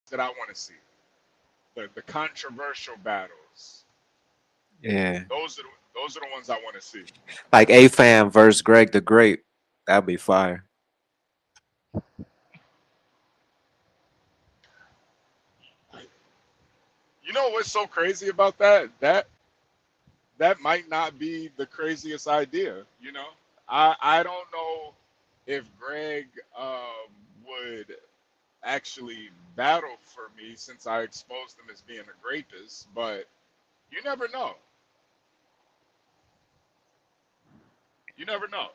that I want to see. The controversial battles. Yeah. Those are the ones I want to see. Like A-Fam versus Greg the Great. That'd be fire. You know what's so crazy about that? That might not be the craziest idea. You know, I don't know if Greg would actually battle for me since I exposed him as being a rapist, but you never know. You never know.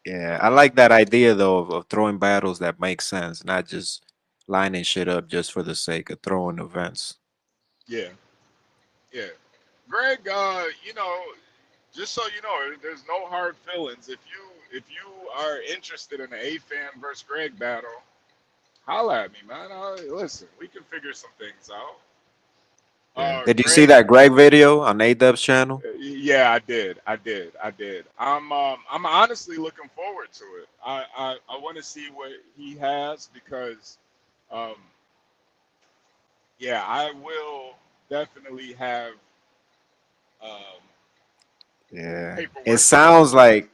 Yeah, I like that idea though of throwing battles that make sense, not just lining shit up just for the sake of throwing events. Yeah, yeah. Greg, just so you know, there's no hard feelings. If you are interested in an A fan versus Greg battle, holla at me, man. Listen, we can figure some things out. Yeah. Did you see Greg, that Greg video on A-Dub's channel? yeah, I did. I'm honestly looking forward to it. I want to see what he has because, um, yeah, I will definitely have um, Yeah. It paperwork to sounds prove.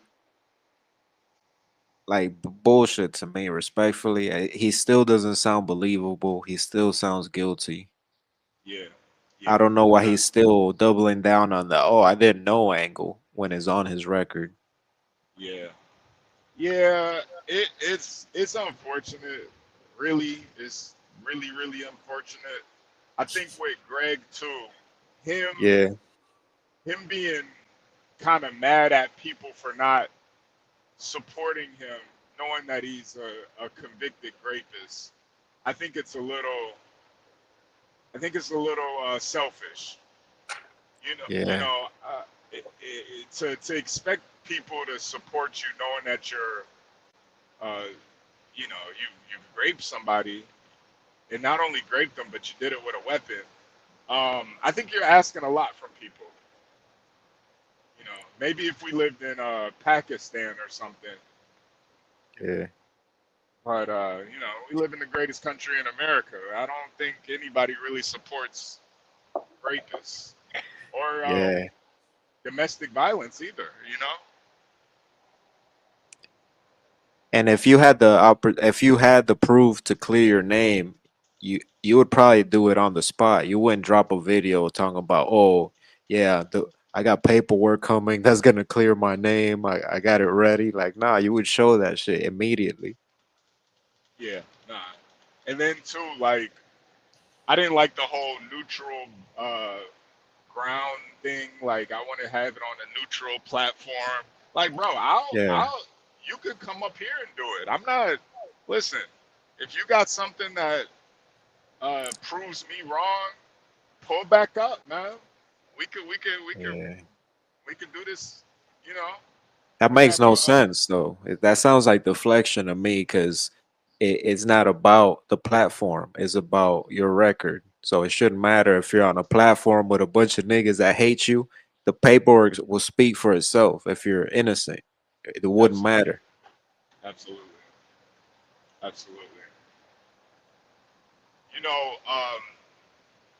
like bullshit to me, respectfully. He still doesn't sound believable. He still sounds guilty. Yeah, I yeah, don't know why nah, he's still doubling down on the "oh, I didn't know" angle when it's on his record. yeah, yeah. It's unfortunate. Really, it's really unfortunate. I think with Greg too, him Yeah. him being kind of mad at people for not supporting him, knowing that he's a convicted rapist. I think it's a little. I think it's a little selfish. Yeah. To expect people to support you, knowing that uh, you've raped somebody, and not only raped them, but you did it with a weapon. I think you're asking a lot from people. Maybe if we lived in Pakistan or something, Yeah. but we live in the greatest country in America. I don't think anybody really supports rapists or Yeah. domestic violence either. And if you had the proof to clear your name, you would probably do it on the spot. You wouldn't drop a video talking about, "Oh, yeah, I got paperwork coming that's gonna clear my name. I got it ready." Like, nah, you would show that shit immediately. Yeah, nah. And then too, like I didn't like the whole neutral uh, ground thing. Like I want to have it on a neutral platform. Like, bro, Yeah. you could come up here and do it. I'm not. Listen, if you got something that proves me wrong, pull back up, man. Yeah. We could do this. You know, That we can makes have no sense though. That sounds like deflection to me because it's not about the platform. It's about your record. So it shouldn't matter if you're on a platform with a bunch of niggas that hate you. The paperwork will speak for itself. If you're innocent, it wouldn't absolutely, matter. absolutely, absolutely. You know,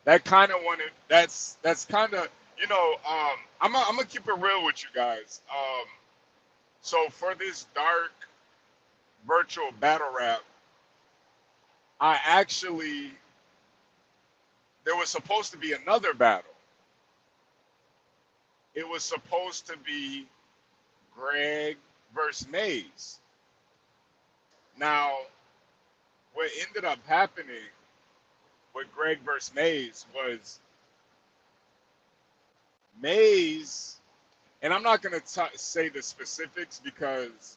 that kind of wanted. That's kind of I'm gonna keep it real with you guys. So for this dark virtual battle rap, I actually there was supposed to be another battle. It was supposed to be Greg versus Maze. Now, what ended up happening with Greg versus Maze was Maze, and I'm not going to say the specifics because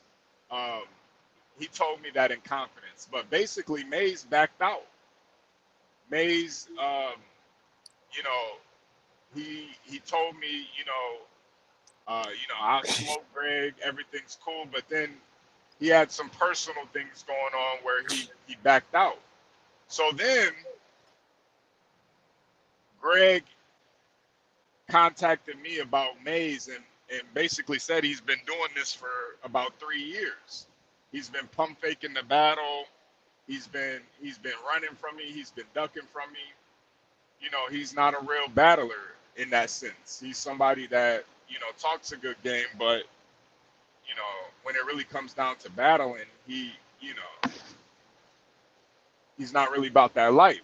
um, he told me that in confidence. But basically, Maze backed out. Maze, you know, he told me, I'll smoke Greg, everything's cool. But then he had some personal things going on where he backed out. So then Greg contacted me about Maze and basically said he's been doing this for about 3 years. He's been pump faking the battle. He's been running from me. He's been ducking from me. You know, he's not a real battler in that sense. He's somebody that talks a good game, but when it really comes down to battling, he's not really about that life.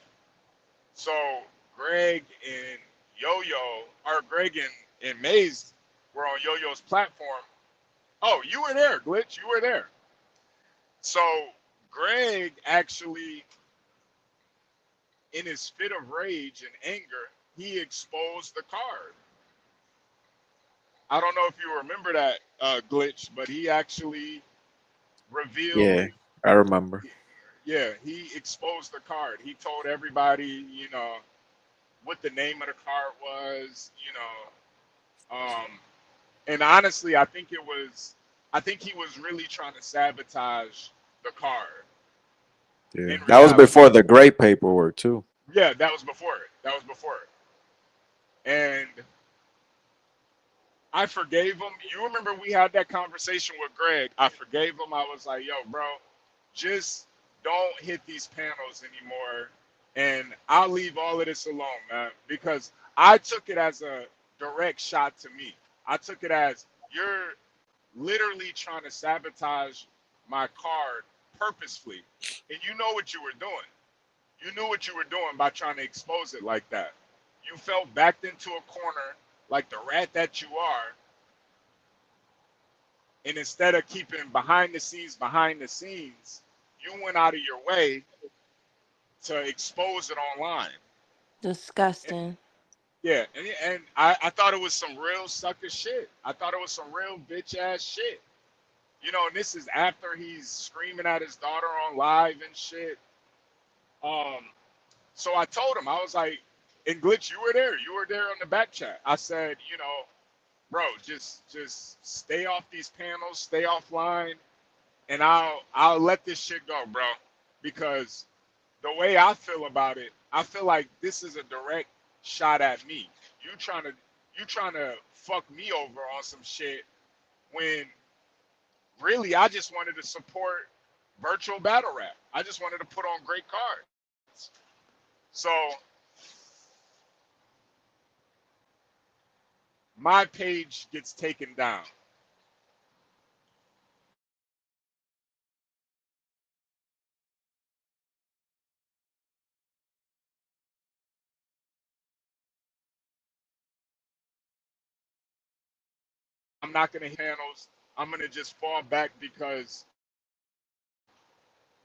So Greg and Yo-Yo, or Greg and Maze were on Yo-Yo's platform. Oh, you were there, Glitch. You were there. So Greg actually, in his fit of rage and anger, he exposed the card. I don't know if you remember that, Glitch, but he actually revealed. Yeah, I remember. Yeah, he exposed the card. He told everybody, what the name of the card was. And honestly, I think he was really trying to sabotage the card Yeah, in that was reality. before the great paperwork too. Yeah, that was before it. That was before it. And I forgave him. You remember we had that conversation with Greg. I forgave him. I was like, yo, bro, just don't hit these panels anymore. And I'll leave all of this alone, man. Because I took it as a direct shot to me. I took it as you're literally trying to sabotage my card purposefully. And you know what you were doing. You knew what you were doing by trying to expose it like that. You felt backed into a corner like the rat that you are, and instead of keeping behind the scenes, you went out of your way to expose it online. And, Disgusting. yeah, and I thought it was some real sucker shit. I thought it was some real bitch ass shit. And this is after he's screaming at his daughter on live and shit. Um, so I told him, I was like, and Glitch, you were there. You were there on the back chat. I said, bro, just stay off these panels, stay offline, and I'll let this shit go, bro. Because the way I feel about it, I feel like this is a direct shot at me. You trying to you trying to fuck me over on some shit when really I just wanted to support virtual battle rap. I just wanted to put on great cards. So my page gets taken down. I'm not gonna hit panels. I'm gonna just fall back because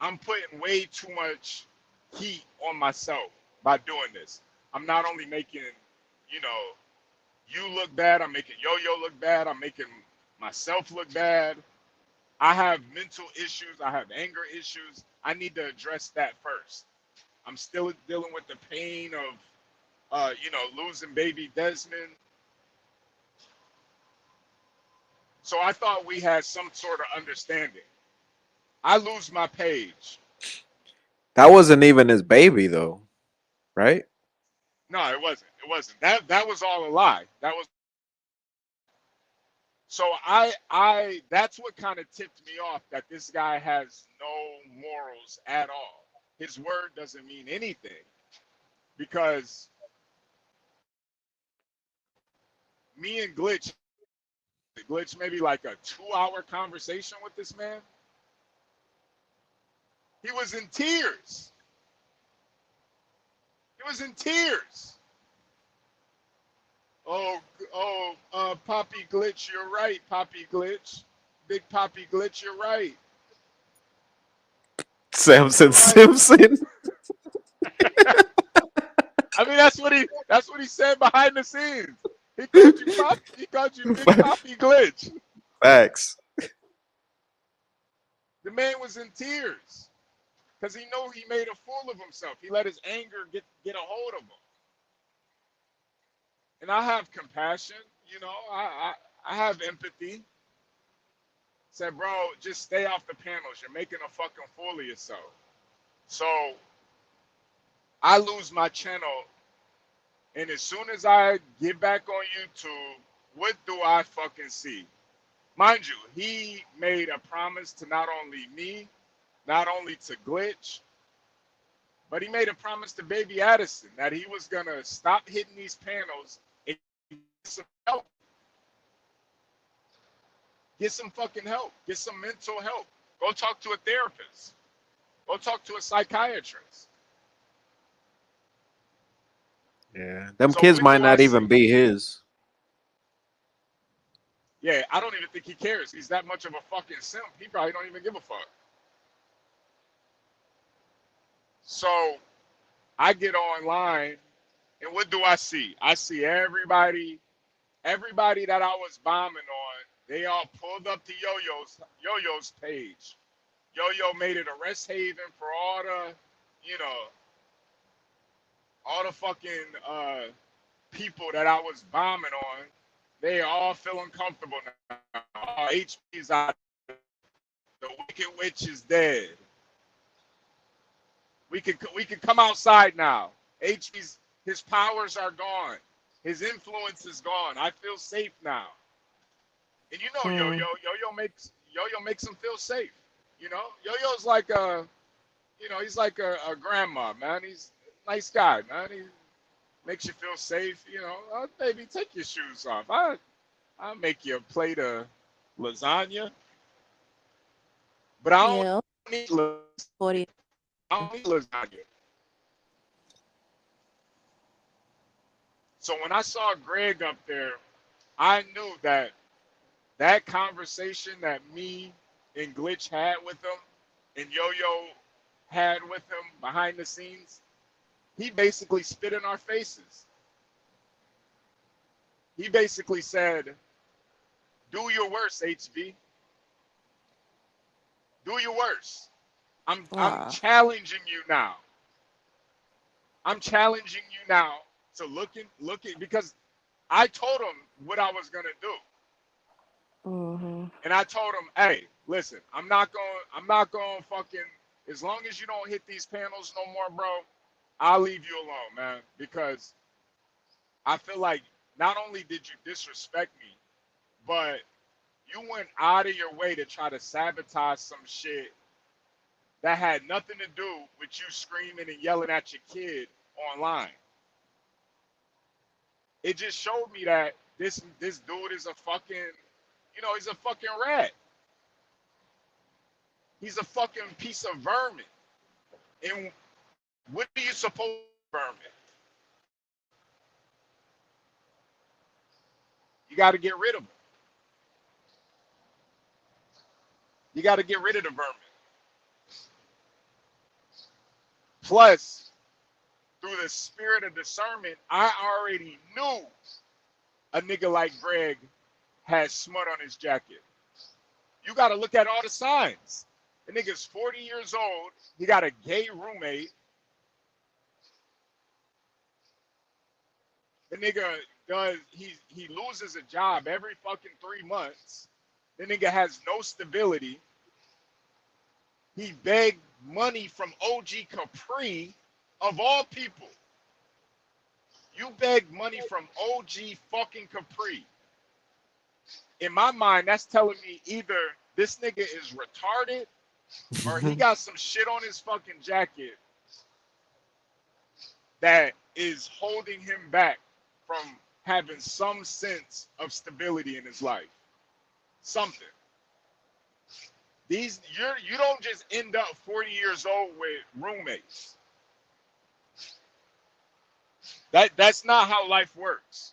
I'm putting way too much heat on myself by doing this. I'm not only making, you know, you look bad, I'm making Yo-Yo look bad, I'm making myself look bad. I have mental issues, I have anger issues. I need to address that first. I'm still dealing with the pain of, losing baby Desmond. So I thought we had some sort of understanding. I lose my page. That wasn't even his baby though, right? No, it wasn't. It wasn't. That was all a lie. That was all a lie. So I that's what kind of tipped me off that this guy has no morals at all. His word doesn't mean anything because me and Glitch maybe like a 2 hour conversation with this man. He was in tears. He was in tears. Poppy Glitch, you're right, Poppy Glitch. Big Poppy Glitch, you're right. Samson You're right. Simpson. I mean, that's what he said behind the scenes. He called you Pop. He called you Big Poppy Glitch. Facts. The man was in tears because he knew he made a fool of himself. He let his anger get a hold of him. And I have compassion. I have empathy. Said, bro, just stay off the panels. You're making a fucking fool of yourself. So I lose my channel, and as soon as I get back on YouTube, what do I fucking see? Mind you, he made a promise to not only me, not only to Glitch, But he made a promise to Baby Addison that he was gonna stop hitting these panels and get some help, get some fucking help, get some mental help. Go talk to a therapist. Go talk to a psychiatrist. Yeah, them So kids what might do I not even see? be his. Yeah, I don't even think he cares. He's that much of a fucking simp. He probably don't even give a fuck. So I get online, and what do I see? I see everybody that I was bombing on. They all pulled up to Yo-Yo's page. Yo-Yo made it a rest haven for all the, you know, all the fucking people that I was bombing on. They all feeling comfortable now. Oh, HP's out. The Wicked Witch is dead. We could come outside now. HP's his powers are gone. His influence is gone. I feel safe now. And you know Mm. Yo-Yo makes him feel safe. You know, Yo-Yo's like he's like a grandma, man. He's a nice guy, man. He makes you feel safe. You know, baby, take your shoes off. I'll make you a plate of lasagna, but I don't Yeah, need lasagna. 40. I don't need lasagna. So when I saw Greg up there, I knew that that conversation that me and Glitch had with him and Yo-Yo had with him behind the scenes, he basically spit in our faces. He basically said, "Do your worst, HB. Do your worst. I'm Ah. challenging you now. I'm challenging you now to look at because I told him what I was gonna do, Mm-hmm. and I told him, hey, listen, I'm not going fucking. As long as you don't hit these panels no more, bro, I'll leave you alone, man, because I feel like not only did you disrespect me, but you went out of your way to try to sabotage some shit that had nothing to do with you screaming and yelling at your kid online. It just showed me that this dude is a fucking, he's a fucking rat. He's a fucking piece of vermin. And what are you supposed to do with vermin? You got to get rid of them. You got to get rid of the vermin. Plus, through the spirit of discernment, I already knew a nigga like Greg had smut on his jacket. You got to look at all the signs. The nigga's 40 years old. He got a gay roommate. The nigga he loses a job every fucking 3 months. The nigga has no stability. He begged money from OG Capri, of all people. You begged money from OG fucking Capri. In my mind, that's telling me either this nigga is retarded or he got some shit on his fucking jacket that is holding him back from having some sense of stability in his life. Something. You don't just end up 40 years old with roommates. That's not how life works.